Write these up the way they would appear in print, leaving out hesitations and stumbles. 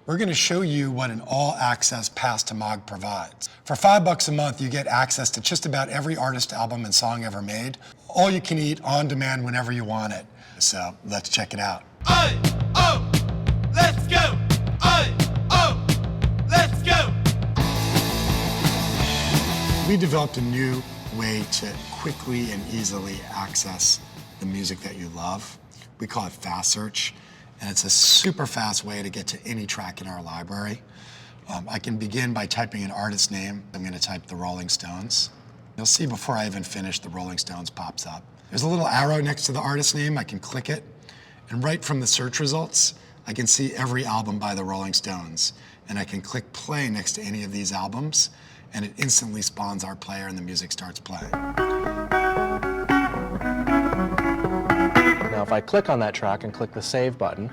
we're going to show you what an all-access pass to MOG provides. For $5 a month, you get access to just about every artist, album, and song ever made. All you can eat on demand whenever you want it. So let's check it out. Aye, oh, let's go. Aye, oh, let's go. We developed a new way to quickly and easily access the music that you love. We call it Fast Search. And it's a super fast way to get to any track in our library. I can begin by typing an artist name. I'm going to type the Rolling Stones. You'll see before I even finish, the Rolling Stones pops up. There's a little arrow next to the artist name. I can click it. And right from the search results, I can see every album by the Rolling Stones. And I can click play next to any of these albums, and it instantly spawns our player and the music starts playing. Now if I click on that track and click the Save button,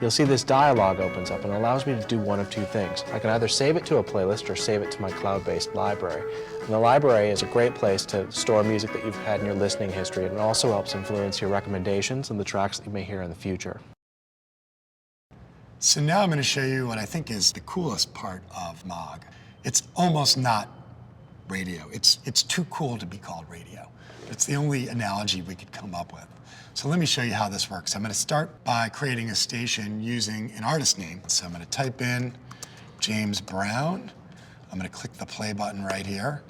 you'll see this dialog opens up and it allows me to do one of two things. I can either save it to a playlist or save it to my cloud-based library. And the library is a great place to store music that you've had in your listening history, and it also helps influence your recommendations and the tracks that you may hear in the future. So now I'm going to show you what I think is the coolest part of MOG. It's almost not radio. It's too cool to be called radio. It's the only analogy we could come up with. So let me show you how this works. I'm going to start by creating a station using an artist name. So I'm going to type in James Brown. I'm going to click the play button right here.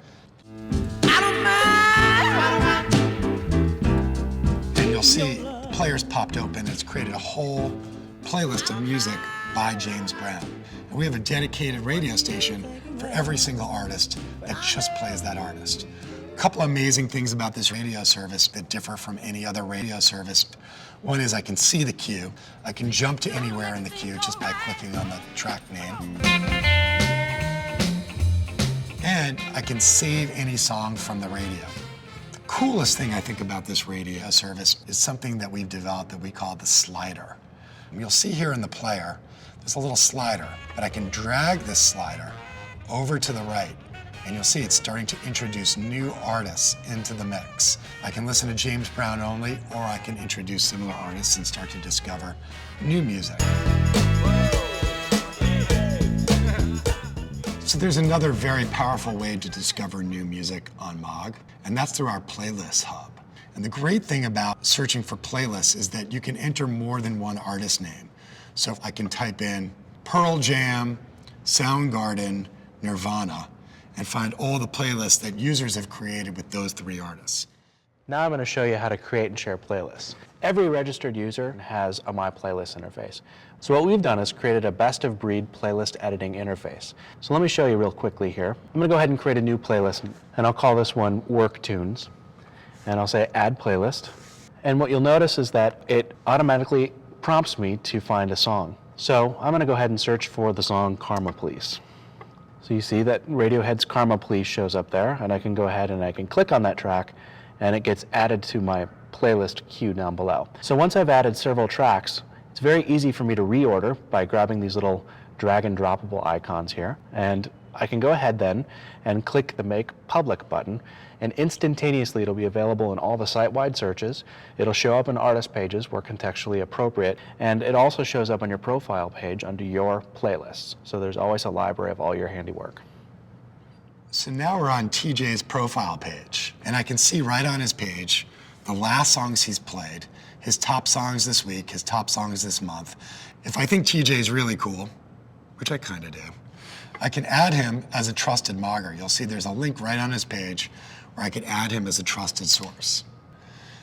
And you'll see the player's popped open. It's created a whole playlist of music by James Brown. And we have a dedicated radio station for every single artist that just plays that artist. A couple amazing things about this radio service that differ from any other radio service. One is I can see the queue. I can jump to anywhere in the queue just by clicking on the track name. And I can save any song from the radio. The coolest thing I think about this radio service is something that we've developed that we call the slider. You'll see here in the player, there's a little slider, but I can drag this slider over to the right, and you'll see it's starting to introduce new artists into the mix. I can listen to James Brown only, or I can introduce similar artists and start to discover new music. So there's another very powerful way to discover new music on MOG, and that's through our Playlist Hub. And the great thing about searching for playlists is that you can enter more than one artist name. So if I can type in Pearl Jam, Soundgarden, Nirvana, and find all the playlists that users have created with those three artists. Now I'm going to show you how to create and share playlists. Every registered user has a My Playlist interface. So what we've done is created a best-of-breed playlist editing interface. So let me show you real quickly here. I'm going to go ahead and create a new playlist, and I'll call this one Work Tunes. And I'll say Add Playlist. And what you'll notice is that it automatically prompts me to find a song. So I'm going to go ahead and search for the song Karma Police. So you see that Radiohead's Karma Police shows up there, and I can go ahead and I can click on that track, and it gets added to my playlist queue down below. So once I've added several tracks, it's very easy for me to reorder by grabbing these little drag and droppable icons here. And I can go ahead then and click the Make Public button, and instantaneously it'll be available in all the site-wide searches. It'll show up in artist pages where contextually appropriate, and it also shows up on your profile page under your playlists. So there's always a library of all your handiwork. So now we're on TJ's profile page, and I can see right on his page the last songs he's played, his top songs this week, his top songs this month. If I think TJ's really cool, which I kind of do, I can add him as a trusted mogger. You'll see there's a link right on his page where I could add him as a trusted source.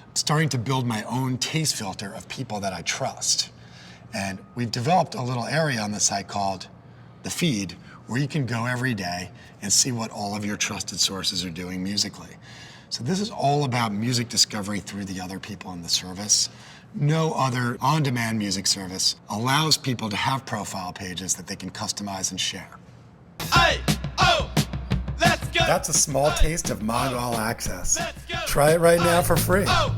I'm starting to build my own taste filter of people that I trust. And we've developed a little area on the site called the feed, where you can go every day and see what all of your trusted sources are doing musically. So this is all about music discovery through the other people in the service. No other on-demand music service allows people to have profile pages that they can customize and share. Aye, oh, let's go. That's a small taste of MOG All Access. Try it right now for free. Oh.